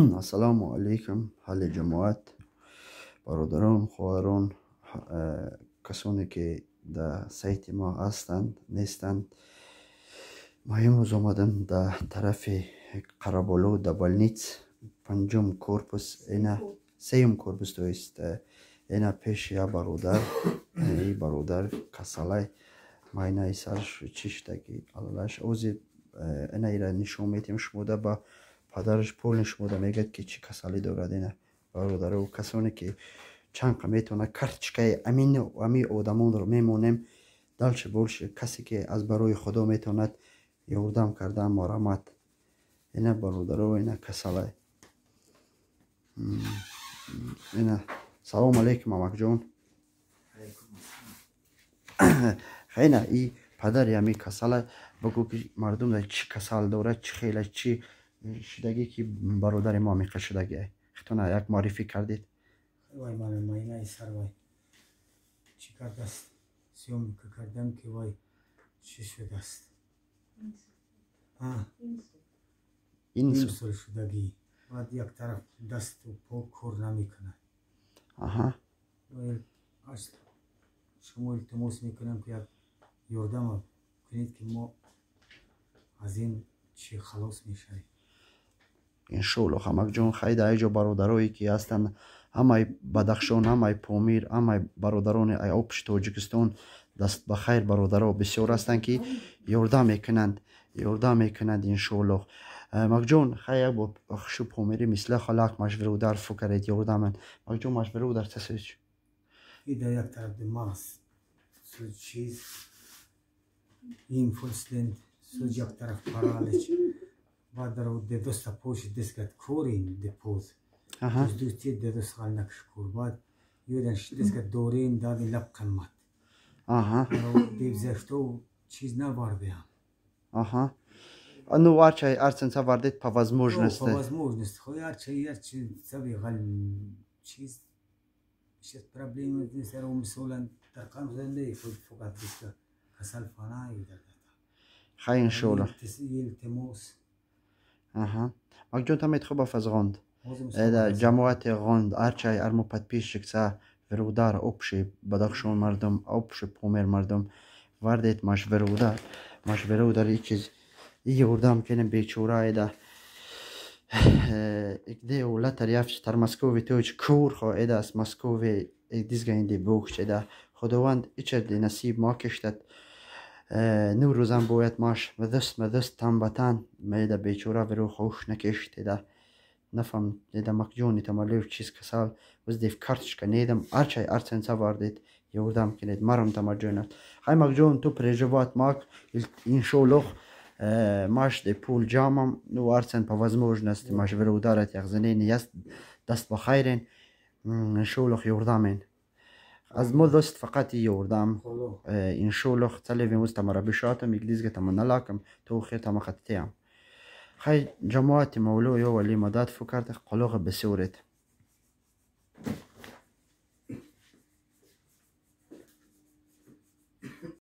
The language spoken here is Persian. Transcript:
السلام علیکم حال جماعت برادران خواهران کسانی که در سایت ما هستند نیستند. ما امروز آمدم در طرف قرابالو دبالنیت پنجم کورپوس اینا سیم کورپوس تو است اینا پیش یا برادر ای برادر کسالای ما اینا سرش چیشتگی علالش اوزی اینا ایرا نشون میتیم شموده با پدرش پول نشموده میگه که چی کسالی دارد اینا برادر و کسانی که چند میتونه کرچکه امین و امی آدمون رو میمونیم دلش بولش کسی که از برای خدا میتوند یاردم کردن مرحمت اینا برادر و اینا کسالی اینا سلام علیکم مامک جون خیلی ای پدر یمی کساله بگو که مردم در چی کسال داره چی خیلی چی شدگی که برادر ما میخه شدگی خیتونه یک معرفی کردید وای من ماینه سر وای چی کرده است سیوم که کردم که وای چی شده است این سال شدگی بعد یک طرف دست و پا کار نمیکنه وای اصلا شما التماس میکنم که یک یاردم کنید که ما از این چی خلاص میشه انشالله خمک جون خیلی ایجا برادرایی که هستن همه بدخشان همه پامیر همه برادران ای آبش تاجیکستان دست بخیر برادرها بسیار هستند که یاردم میکنند انشالله مک جون خیلی با شو پامیری مثل خلاق مشوره در فکرید یاردم مک جون مشوره در تسویج ایده یک طرف دماغ سوز چیز این فلسلند سوز یک طرف پرالش بعد در دست پوش دستگت کورین دپوز از دوستی دست خال نکش کور بعد یودنش دستگت دورین دادی لب قمت دیو زشتو چیز نبارده هم ну арчай арценца вардет по возможности по возможности хой арчай саби гал чиз شت проблемы здесь رو مثلا در قام زنده فقط دست کسل فنایی داده خیلی انشالله تسیل تموس مک جون تمیت خوب فزغاند جماعت غاند арчай армо подписчикса верудар общий بدخشان مردم общий پامیر مردم وردت مشوره در این چیز یاردم کنیم بیچاره ایده ایده ولت ریافش تر مسکوی تویچ کور خواه ایده از مسکوی دیزگه اینده بوکش ایده خداوند ایچه نصیب ما کشتد نو روزم باید ماش مدست تن بتن میده بیچاره برو خوش نکشت ایده نفهم ایده مکجونی تمالیو چیز کسال وز دیف کارتش کنیدم ارچای ارچنسا واردید یاردم کنید مرم تماجونت خیلی مکجون تو پریجوات ماک انشالله ماش دی پول جامم نو ارچن по возможности ماش برو دارد یک زنین یست دست بخیرین انشالله یاردمین از ما دست فقط یاردم انشالله تلی بیموز تمرا بشاتم یک دیزگه تم نلاکم تو خیر تم خطیم خیلی جماعت مولو یا ولی مدد فکرد قلوغ بسیارت